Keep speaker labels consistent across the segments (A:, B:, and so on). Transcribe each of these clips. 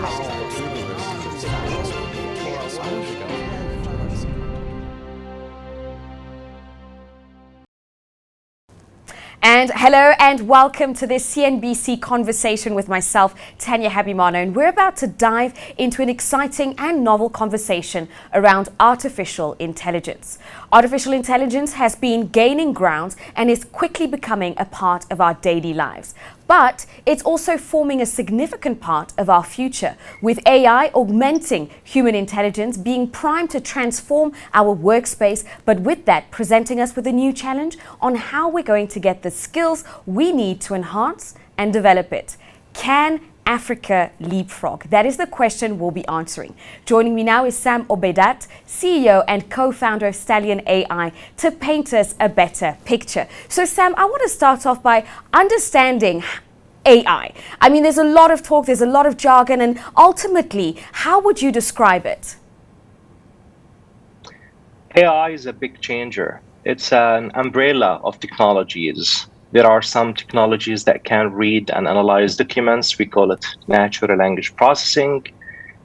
A: And hello and welcome to this CNBC conversation with myself, Tanya Habimano. And we're about to dive into an exciting and novel conversation around artificial intelligence. Artificial intelligence has been gaining ground and is quickly becoming a part of our daily lives. But it's also forming a significant part of our future, with AI augmenting human intelligence, being primed to transform our workspace, but with that presenting us with a new challenge on how we're going to get the skills we need to enhance and develop it. Can Africa leapfrog? That is the question we'll be answering. Joining me now is Sam Obeidat, CEO and co-founder of Stallion AI, to paint us a better picture. So Sam, I want to start off by understanding AI. I mean, there's a lot of talk, there's a lot of jargon, and ultimately, how would you describe it?
B: AI is a big changer. It's an umbrella of technologies. There are some technologies that can read and analyze documents. We call it natural language processing.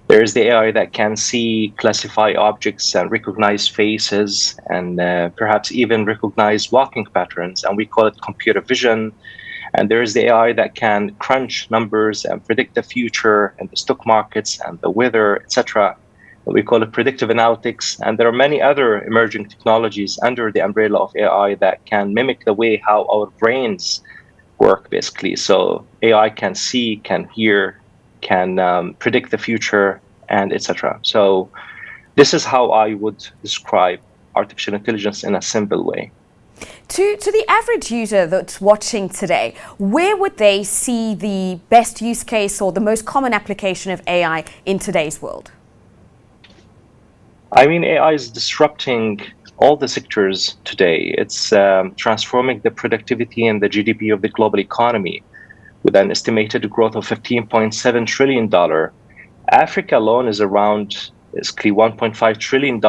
B: There is the AI that can see, classify objects, and recognize faces, and perhaps even recognize walking patterns, and we call it computer vision. And there is the AI that can crunch numbers and predict the future and the stock markets and the weather, etc. We call it predictive analytics. And there are many other emerging technologies under the umbrella of AI that can mimic the way how our brains work, basically. So AI can see, can hear, can predict the future, and etc. So this is how I would describe artificial intelligence in a simple way.
A: To the average user that's watching today, where would they see the best use case or the most common application of AI in today's world?
B: I mean, AI is disrupting all the sectors today. It's transforming the productivity and the GDP of the global economy with an estimated growth of $15.7 trillion. Africa alone is around basically $1.5 trillion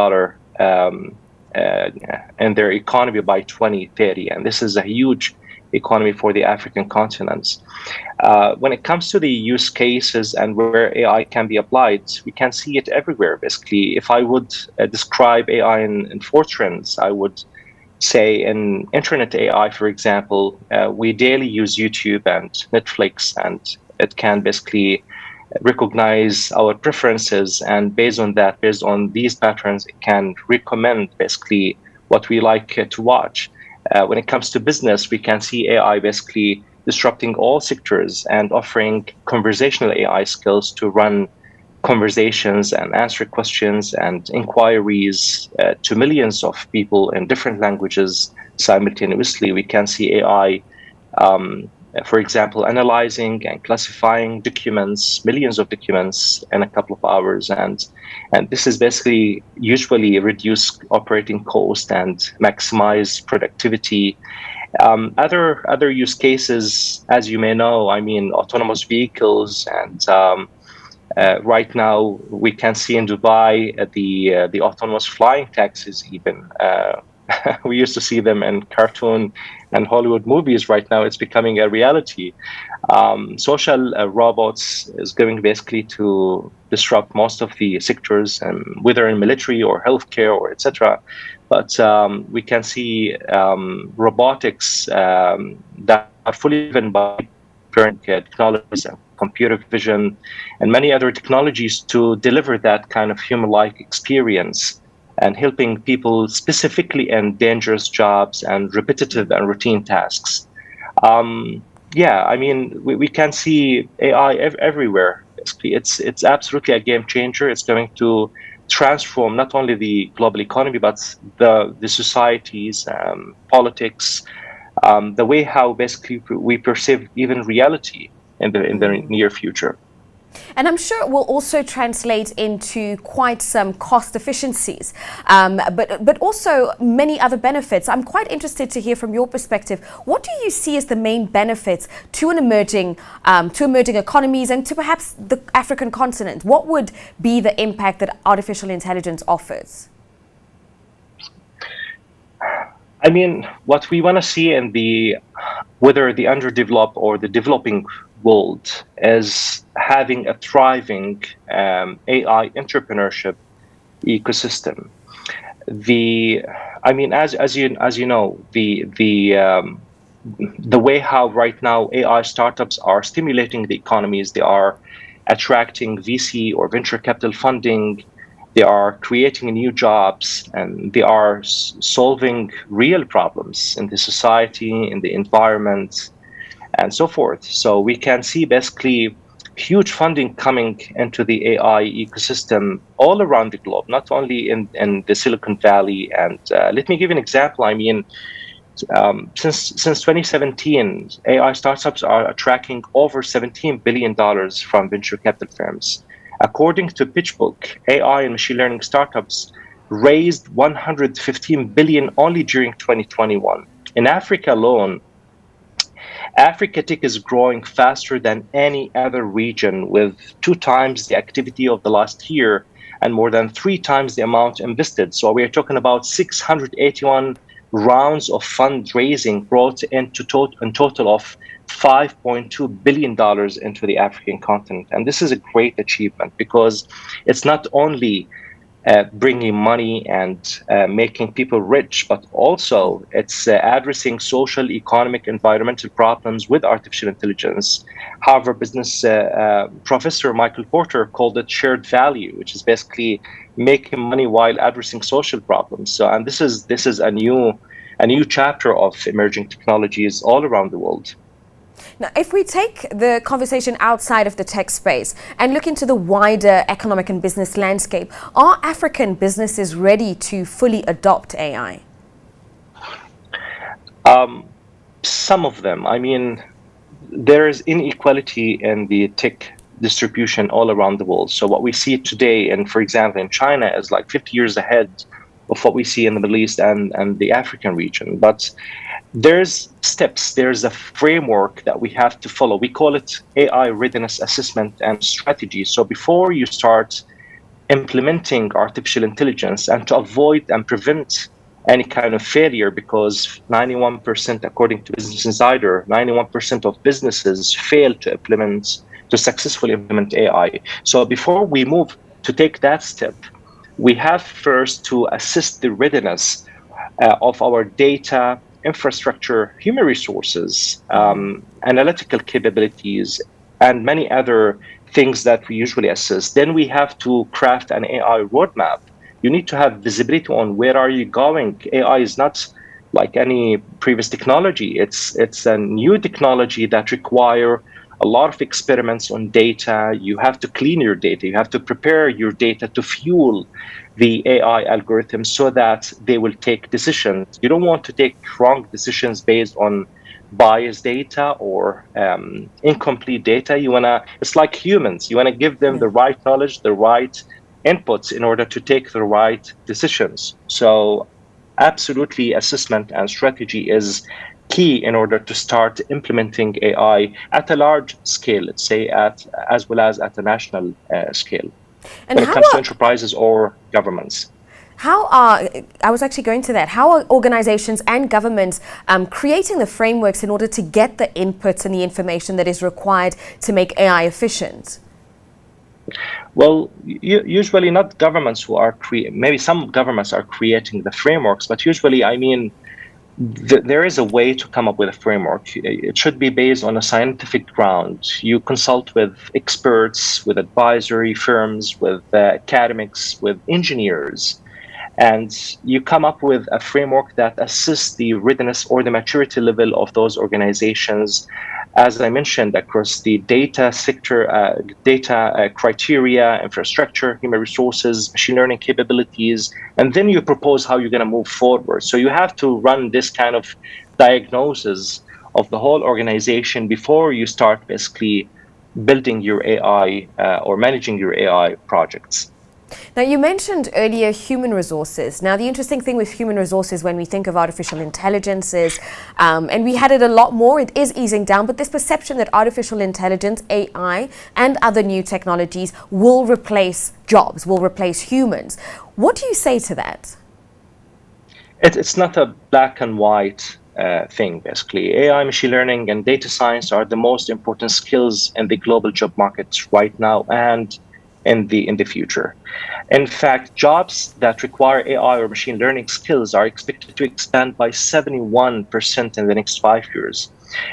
B: in their economy by 2030. And this is a huge economy for the African continents. When it comes to the use cases and where AI can be applied, we can see it everywhere, basically. If I would describe AI in four trends, I would say in internet AI, for example, we daily use YouTube and Netflix, and it can basically recognize our preferences, and based on these patterns, it can recommend basically what we like to watch. When it comes to business, we can see AI basically disrupting all sectors and offering conversational AI skills to run conversations and answer questions and inquiries to millions of people in different languages simultaneously. We can see AI for example, analyzing and classifying documents, millions of documents in a couple of hours. And this is basically usually reduce operating cost and maximize productivity. Other use cases, as you may know, I mean, autonomous vehicles. And right now we can see in Dubai the autonomous flying taxis even. We used to see them in cartoon and Hollywood movies. Right now, it's becoming a reality. Social robots is going basically to disrupt most of the sectors, whether in military or healthcare or etc. But we can see robotics that are fully driven by current technologies and computer vision and many other technologies to deliver that kind of human-like experience, and helping people specifically in dangerous jobs and repetitive and routine tasks. Yeah, I mean, we can see AI everywhere. Basically, it's absolutely a game changer. It's going to transform not only the global economy, but the societies, politics, the way how basically we perceive even reality in the near future.
A: And I'm sure it will also translate into quite some cost efficiencies, but also many other benefits. I'm quite interested to hear from your perspective. What do you see as the main benefits to emerging economies and to perhaps the African continent? What would be the impact that artificial intelligence offers?
B: I mean, what we want to see in the whether the underdeveloped or the developing world is having a thriving AI entrepreneurship ecosystem. As you know, the way how right now AI startups are stimulating the economies, they are attracting VC or venture capital funding, they are creating new jobs, and they are solving real problems in the society, in the environment, and so forth. So we can see basically huge funding coming into the AI ecosystem all around the globe, not only in the Silicon Valley. And let me give an example. Since 2017, AI startups are attracting over $17 billion from venture capital firms. According to PitchBook, AI and machine learning startups raised 115 billion only during 2021. In Africa alone, Africa tech is growing faster than any other region, with 2 times the activity of the last year and more than 3 times the amount invested. So we are talking about 681 rounds of fundraising brought into in total of $5.2 billion into the African continent. And this is a great achievement because it's not only bringing money and making people rich, but also it's addressing social, economic, environmental problems with artificial intelligence. Harvard business professor Michael Porter called it shared value, which is basically making money while addressing social problems. So, and this is a new chapter of emerging technologies all around the world.
A: Now, if we take the conversation outside of the tech space and look into the wider economic and business landscape, are African businesses ready to fully adopt AI?
B: Some of them. There is inequality in the tech distribution all around the world. So what we see today, and for example, in China, is like 50 years ahead of what we see in the Middle East and the African region. But there's steps, there's a framework that we have to follow. We call it AI readiness assessment and strategy. So before you start implementing artificial intelligence, and to avoid and prevent any kind of failure, because 91%, according to Business Insider, 91% of businesses fail to successfully implement AI. So before we move to take that step, we have first to assess the readiness of our data, infrastructure, human resources, analytical capabilities, and many other things that we usually assess. Then we have to craft an AI roadmap. You need to have visibility on where are you going. AI is not like any previous technology. It's a new technology that require a lot of experiments on data. You have to clean your data. You have to prepare your data to fuel the AI algorithms so that they will take decisions. You don't want to take wrong decisions based on biased data or incomplete data. It's like humans. You wanna give them the right knowledge, the right inputs in order to take the right decisions. So absolutely, assessment and strategy is key in order to start implementing AI at a large scale, let's say, as well as at a national scale,
A: and
B: when it comes to enterprises or governments.
A: I was actually going to that, how are organizations and governments creating the frameworks in order to get the inputs and the information that is required to make AI efficient?
B: Well, usually not governments who are maybe some governments are creating the frameworks, but usually, there is a way to come up with a framework. It should be based on a scientific ground. You consult with experts, with advisory firms, with academics, with engineers, and you come up with a framework that assists the readiness or the maturity level of those organizations, as I mentioned, across the data sector, data criteria, infrastructure, human resources, machine learning capabilities, and then you propose how you're going to move forward. So you have to run this kind of diagnosis of the whole organization before you start basically building your AI or managing your AI projects.
A: Now, you mentioned earlier human resources. Now, the interesting thing with human resources when we think of artificial intelligence is, and we had it a lot more, it is easing down, but this perception that artificial intelligence, AI, and other new technologies will replace jobs, will replace humans. What do you say to that?
B: It's not a black and white thing, basically. AI, machine learning, and data science are the most important skills in the global job market right now and in the future. In fact, jobs that require AI or machine learning skills are expected to expand by 71% in the next 5 years.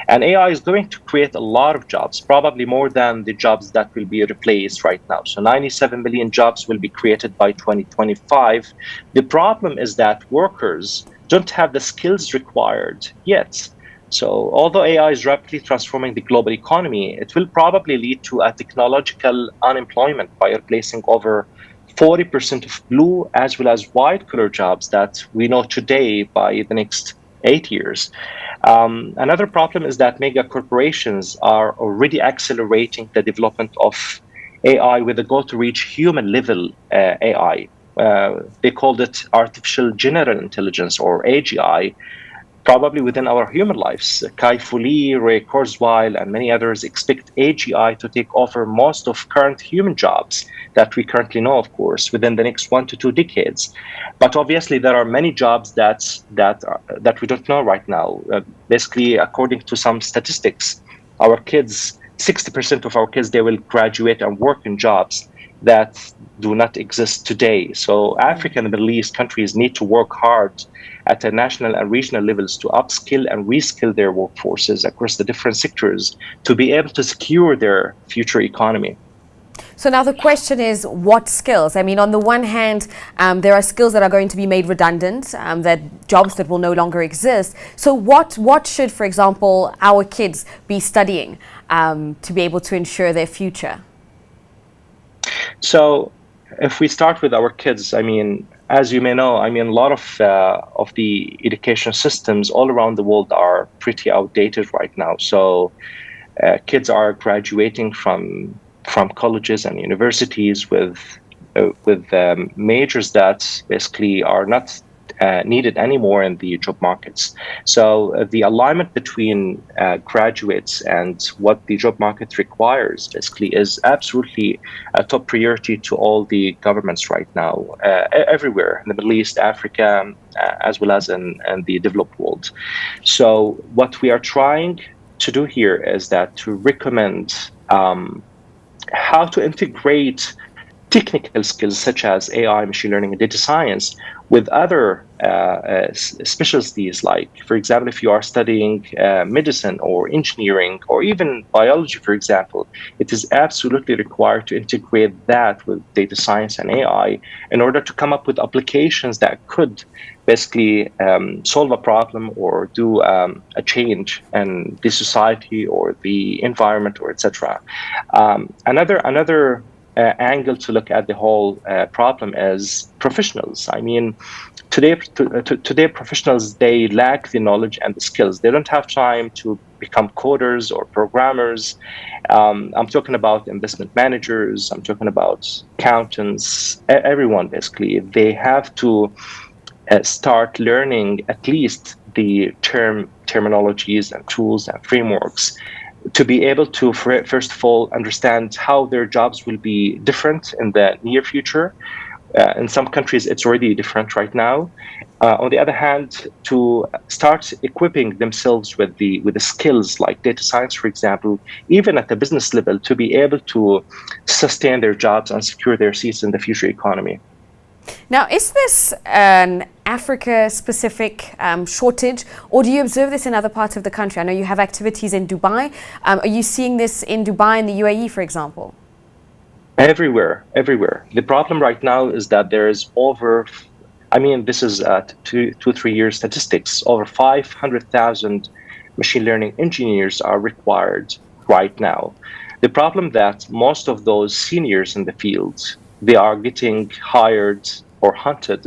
B: And AI is going to create a lot of jobs, probably more than the jobs that will be replaced right now. So 97 million jobs will be created by 2025. The problem is that workers don't have the skills required yet. So, although AI is rapidly transforming the global economy, it will probably lead to a technological unemployment by replacing over 40% of blue as well as white collar jobs that we know today by the next 8 years. Another problem is that mega corporations are already accelerating the development of AI with the goal to reach human level AI. They called it artificial general intelligence or AGI, probably within our human lives. Kai Fu Lee, Ray Kurzweil, and many others expect AGI to take over most of current human jobs that we currently know, of course, within the next 1 to 2 decades. But obviously, there are many jobs that we don't know right now. Basically, according to some statistics, our kids, 60% of our kids, they will graduate and work in jobs that do not exist today. So African and Middle East countries need to work hard at the national and regional levels to upskill and reskill their workforces across the different sectors to be able to secure their future economy.
A: So now the question is, what skills? I mean, on the one hand, there are skills that are going to be made redundant, that jobs that will no longer exist. So what should, for example, our kids be studying to be able to ensure their future?
B: So if we start with our kids, I mean, as you may know, I mean, a lot of the education systems all around the world are pretty outdated right now. So kids are graduating from colleges and universities with majors that basically are not needed anymore in the job markets. So the alignment between graduates and what the job market requires basically is absolutely a top priority to all the governments right now, everywhere in the Middle East, Africa, as well as in the developed world. So what we are trying to do here is that to recommend how to integrate technical skills such as AI, machine learning, and data science with other specialties. Like, for example, if you are studying medicine or engineering or even biology, for example, it is absolutely required to integrate that with data science and AI in order to come up with applications that could basically solve a problem or do a change in the society or the environment or etc. Another angle to look at the whole problem is professionals. I mean, today professionals, they lack the knowledge and the skills. They don't have time to become coders or programmers. I'm talking about investment managers. I'm talking about accountants. Everyone basically, they have to start learning at least the terminologies and tools and frameworks to be able to, first of all, understand how their jobs will be different in the near future. In some countries, it's already different right now. On the other hand, to start equipping themselves with the skills like data science, for example, even at the business level, to be able to sustain their jobs and secure their seats in the future economy.
A: Now, is this an Africa-specific shortage, or do you observe this in other parts of the country? I know you have activities in Dubai. Are you seeing this in Dubai and the UAE, for example?
B: Everywhere. The problem right now is that there is this is 2-3 years statistics, over 500,000 machine learning engineers are required right now. The problem that most of those seniors in the field, they are getting hired or hunted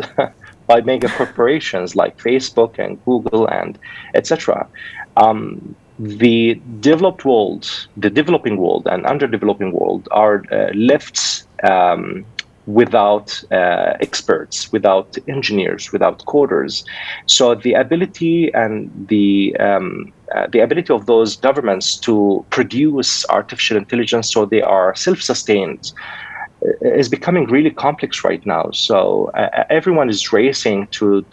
B: by mega corporations like Facebook and Google and etc. The developed world, the developing world and underdeveloping world are left without experts, without engineers, without coders. So the ability and the ability of those governments to produce artificial intelligence so they are self-sustained is becoming really complex right now. So everyone is racing to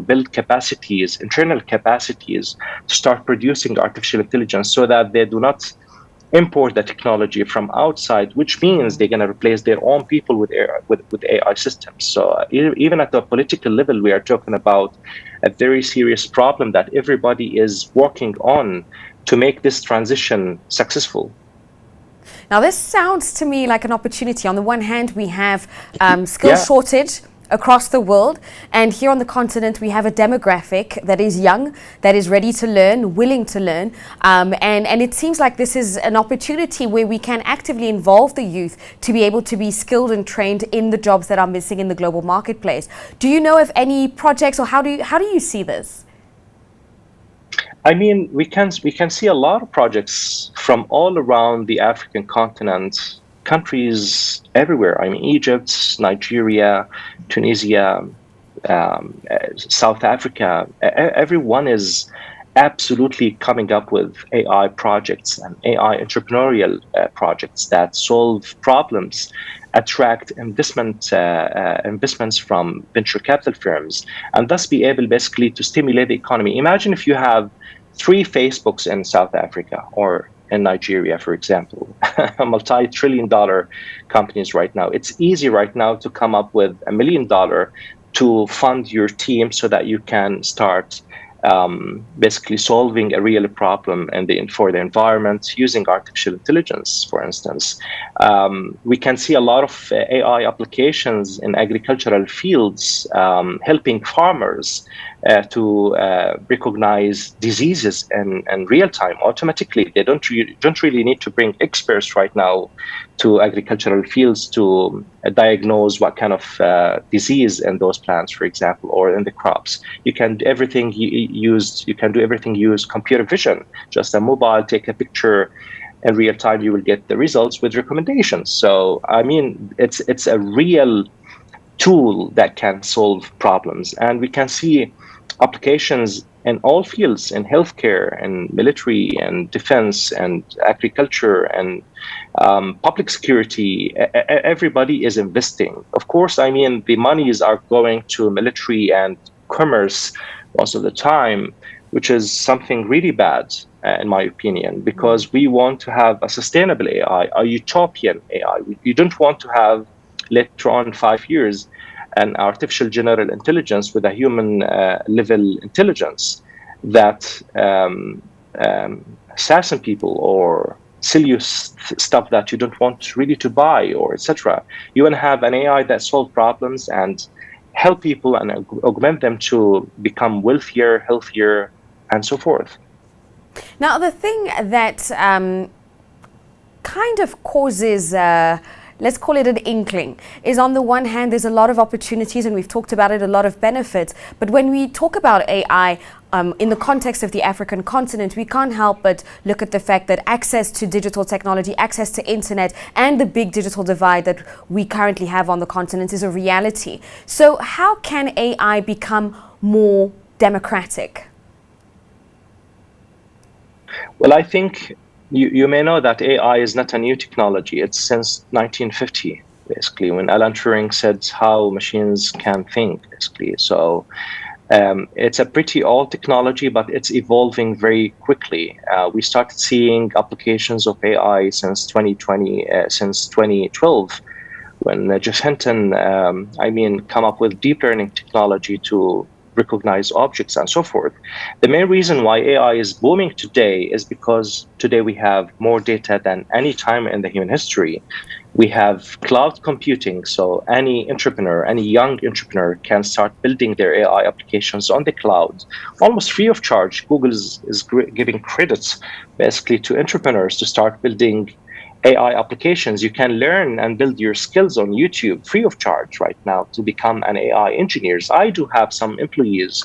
B: build capacities, internal capacities, to start producing artificial intelligence, so that they do not import the technology from outside, which means they're going to replace their own people with AI systems. So even at the political level, we are talking about a very serious problem that everybody is working on to make this transition successful.
A: Now, this sounds to me like an opportunity. On the one hand, we have skill
B: Yeah.
A: shortage across the world, and here on the continent we have a demographic that is young, that is ready to learn, willing to learn, and it seems like this is an opportunity where we can actively involve the youth to be able to be skilled and trained in the jobs that are missing in the global marketplace. Do you know of any projects, or how do you see this?
B: I mean, we can see a lot of projects from all around the African continent, countries everywhere. I mean, Egypt, Nigeria, Tunisia, South Africa. Everyone is absolutely coming up with AI projects and AI entrepreneurial projects that solve problems, attract investments from venture capital firms, and thus be able basically to stimulate the economy. Imagine if you have 3 Facebooks in South Africa or in Nigeria, for example, multi-trillion-dollar companies right now. It's easy right now to come up with $1 million to fund your team so that you can start basically solving a real problem for the environment using artificial intelligence, for instance. We can see a lot of AI applications in agricultural fields, helping farmers to recognize diseases in real time automatically. They don't really need to bring experts right now to agricultural fields to diagnose what kind of disease in those plants, for example, or in the crops. You can do everything use computer vision. Just a mobile, take a picture. In real time, you will get the results with recommendations. So, I mean, it's a real tool that can solve problems, and we can see applications in all fields, in healthcare and military and defense and agriculture and public security. Everybody is investing. Of course, I mean, the monies are going to military and commerce most of the time, which is something really bad, in my opinion, because we want to have a sustainable AI, a utopian AI. You don't want to have later on 5 years an artificial general intelligence with a human level intelligence that assassin people or sell you stuff that you don't want really to buy, or etc. You want to have an AI that solves problems and help people and augment them to become wealthier, healthier, and so forth.
A: Now, the thing that kind of causes let's call it an inkling, is on the one hand, there's a lot of opportunities, and we've talked about it, a lot of benefits. But when we talk about AI in the context of the African continent, we can't help but look at the fact that access to digital technology, access to internet, and the big digital divide that we currently have on the continent is a reality. So how can AI become more democratic?
B: Well, I think you may know that AI is not a new technology. It's since 1950, basically, when Alan Turing said how machines can think, basically. So it's a pretty old technology, but it's evolving very quickly. We started seeing applications of AI since 2012, when Jeff Hinton, come up with deep learning technology to recognize objects and so forth. The main reason why AI is booming today is because today we have more data than any time in the human history. We have cloud computing, so any entrepreneur, any young entrepreneur can start building their AI applications on the cloud, almost free of charge. Google is giving credits basically to entrepreneurs to start building AI applications. You can learn and build your skills on YouTube free of charge right now to become an AI engineer. I do have some employees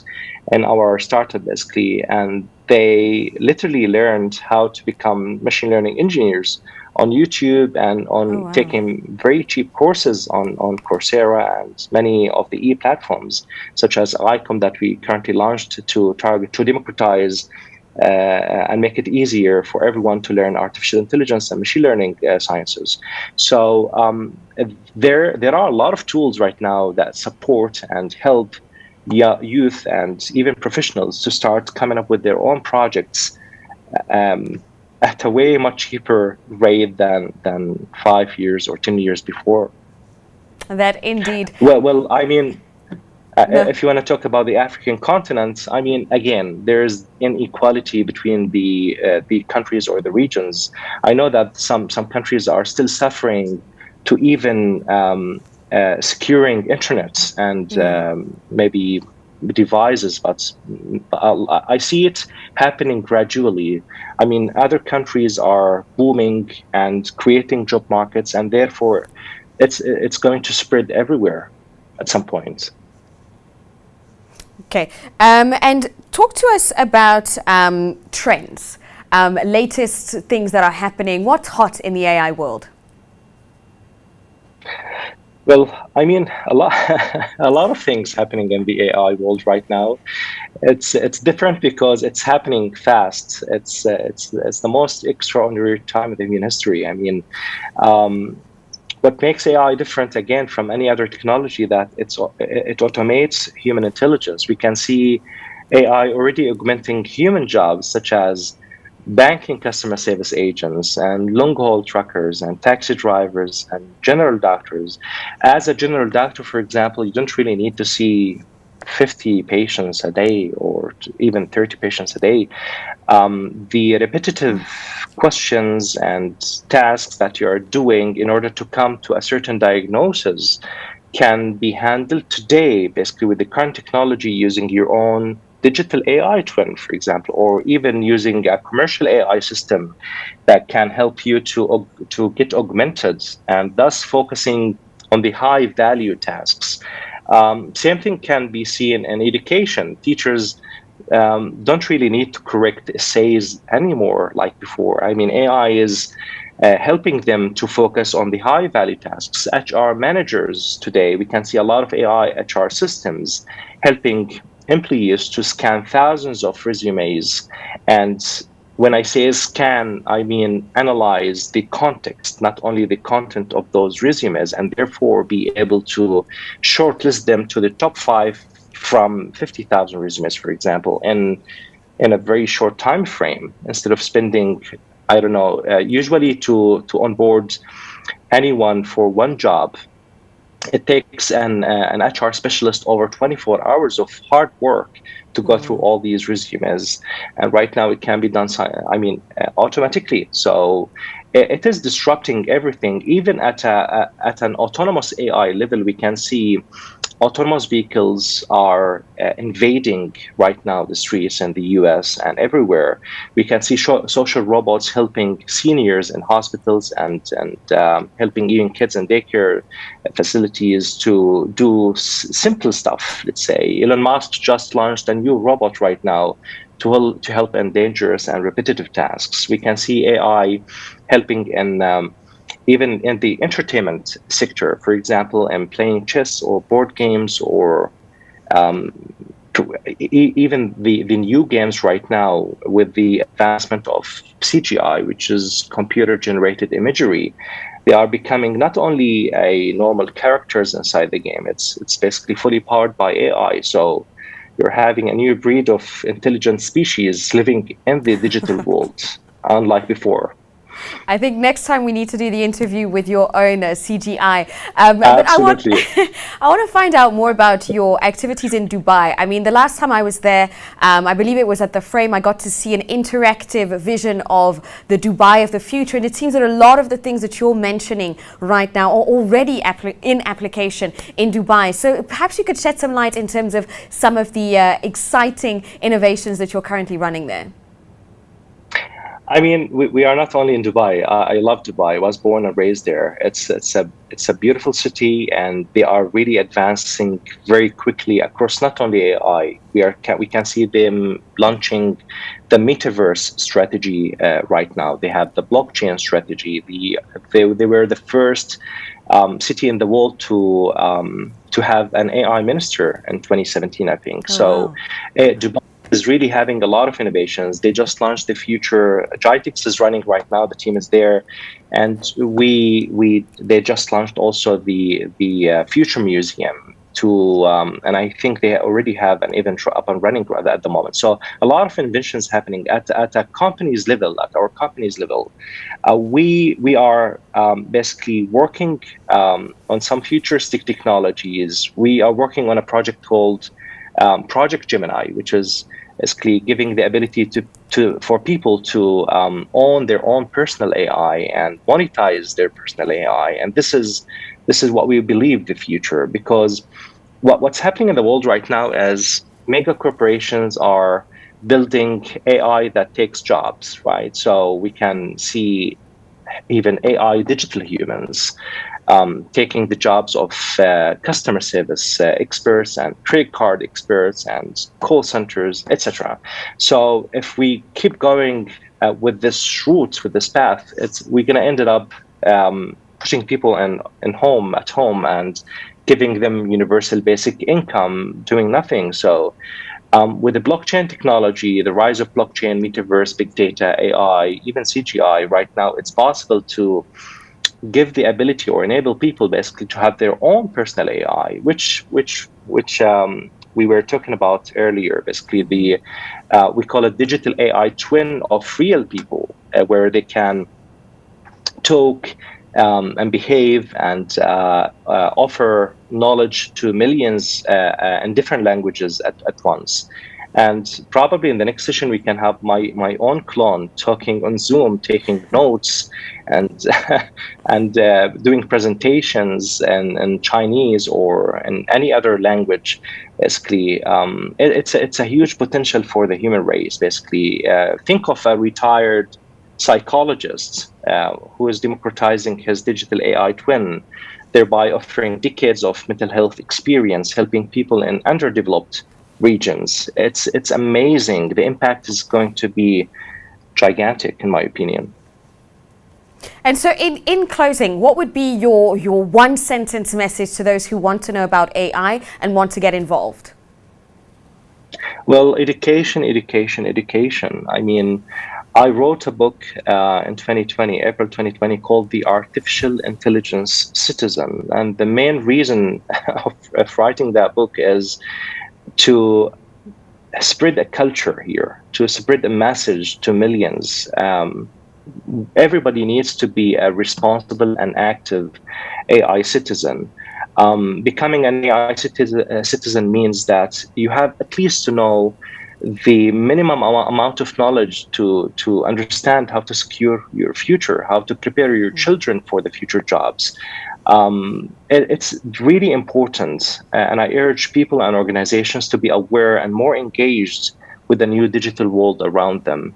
B: in our startup basically, and they literally learned how to become machine learning engineers on YouTube and on taking very cheap courses on Coursera and many of the e-platforms, such as ICOM that we currently launched to democratize and make it easier for everyone to learn artificial intelligence and machine learning sciences. So there are a lot of tools right now that support and help youth and even professionals to start coming up with their own projects at a way much cheaper rate than 5 years or 10 years before.
A: That indeed.
B: Well, I mean,
A: No.
B: if you want to talk about the African continent, I mean, again, there's inequality between the countries or the regions. I know that some countries are still suffering to even securing internet and maybe devices, but I see it happening gradually. I mean, other countries are booming and creating job markets, and therefore, it's going to spread everywhere at some point.
A: Okay, and talk to us about trends, latest things that are happening. What's hot in the AI world?
B: Well, I mean, a lot of things happening in the AI world right now. It's different because it's happening fast. It's the most extraordinary time in the human history. I mean, what makes AI different again from any other technology that it automates human intelligence. We can see AI already augmenting human jobs such as banking customer service agents and long haul truckers and taxi drivers and general doctors. As a general doctor, for example, you don't really need to see 50 patients a day or even 30 patients a day. The repetitive questions and tasks that you are doing in order to come to a certain diagnosis can be handled today, basically with the current technology, using your own digital AI twin, for example, or even using a commercial AI system that can help you to get augmented and thus focusing on the high value tasks. Same thing can be seen in education. Teachers don't really need to correct essays anymore like before. I mean, AI is helping them to focus on the high value tasks. HR managers today, we can see a lot of AI HR systems helping employees to scan thousands of resumes. And when I say scan, I mean analyze the context, not only the content of those resumes, and therefore be able to shortlist them to the top 5 from 50,000 resumes, for example, in a very short time frame, instead of spending, I don't know, usually to onboard anyone for one job, it takes an HR specialist over 24 hours of hard work to go through all these resumes. And right now it can be done, automatically. So it is disrupting everything. Even at an autonomous AI level, we can see autonomous vehicles are invading right now the streets in the US and everywhere. We can see social robots helping seniors in hospitals and helping even kids in daycare facilities to do simple stuff. Let's say Elon Musk just launched a new robot right now to help in dangerous and repetitive tasks. We can see AI helping in even in the entertainment sector, for example, in playing chess or board games, or even the new games right now with the advancement of CGI, which is computer generated imagery. They are becoming not only a normal characters inside the game, it's basically fully powered by AI. So you're having a new breed of intelligent species living in the digital world, unlike before.
A: I think next time we need to do the interview with your own CGI. But
B: Absolutely.
A: I want to find out more about your activities in Dubai. I mean, the last time I was there, I believe it was at the Frame, I got to see an interactive vision of the Dubai of the future. And it seems that a lot of the things that you're mentioning right now are already in application in Dubai. So perhaps you could shed some light in terms of some of the exciting innovations that you're currently running there.
B: I mean, we are not only in Dubai. I love Dubai. I was born and raised there. It's a beautiful city, and they are really advancing very quickly across not only AI. We can see them launching the metaverse strategy right now. They have the blockchain strategy. They were the first city in the world to have an AI minister in 2017, I think.
A: Oh,
B: So
A: wow.
B: Dubai is really having a lot of innovations. They just launched the future. Gitix is running right now. The team is there, and they just launched also the Future Museum. And I think they already have an event up and running at the moment. So a lot of inventions happening at a company's level, at our company's level. We are basically working on some futuristic technologies. We are working on a project called Project Geminai, which is basically giving the ability for people to own their own personal AI and monetize their personal AI. And this is what we believe the future, because what's happening in the world right now is mega corporations are building AI that takes jobs, right? So we can see even AI digital humans taking the jobs of customer service experts and credit card experts and call centers, etc. So if we keep going with this route, with this path, we're going to end up pushing people at home and giving them universal basic income, doing nothing. So with the blockchain technology, the rise of blockchain, metaverse, big data, AI, even CGI, right now it's possible to give the ability or enable people basically to have their own personal AI, which we were talking about earlier. Basically, we call it digital AI twin of real people, where they can talk and behave and offer knowledge to millions in different languages at once. And probably in the next session, we can have my own clone talking on Zoom, taking notes and doing presentations in Chinese or in any other language. Basically, it's a huge potential for the human race. Basically, think of a retired psychologist who is democratizing his digital AI twin, thereby offering decades of mental health experience, helping people in underdeveloped regions. It's amazing. The impact is going to be gigantic, in my opinion.
A: And so in closing, what would be your one sentence message to those who want to know about AI and want to get involved?
B: Well, education. I mean, I wrote a book in 2020, April 2020, called The Artificial Intelligence Citizen. And the main reason of writing that book is to spread a culture here, to spread a message to millions. Everybody needs to be a responsible and active AI citizen. Becoming an AI citizen means that you have at least to know the minimum amount of knowledge to understand how to secure your future, how to prepare your children for the future jobs. It's really important, and I urge people and organizations to be aware and more engaged with the new digital world around them.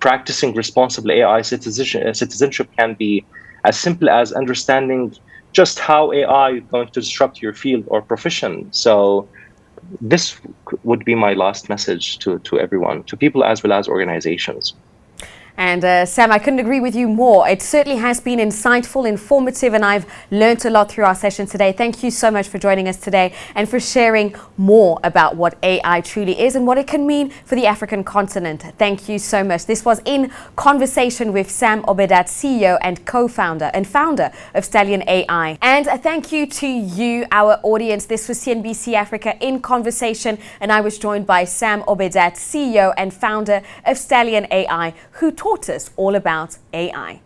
B: Practicing responsible AI citizenship can be as simple as understanding just how AI is going to disrupt your field or profession. So this would be my last message to everyone, to people as well as organizations.
A: And Sam, I couldn't agree with you more. It certainly has been insightful, informative, and I've learned a lot through our session today. Thank you so much for joining us today and for sharing more about what AI truly is and what it can mean for the African continent. Thank you so much. This was In Conversation with Sam Obeidat, CEO and co-founder and founder of Stallion AI. And a thank you to you, our audience. This was CNBC Africa In Conversation, and I was joined by Sam Obeidat, CEO and founder of Stallion AI, who taught us all about AI.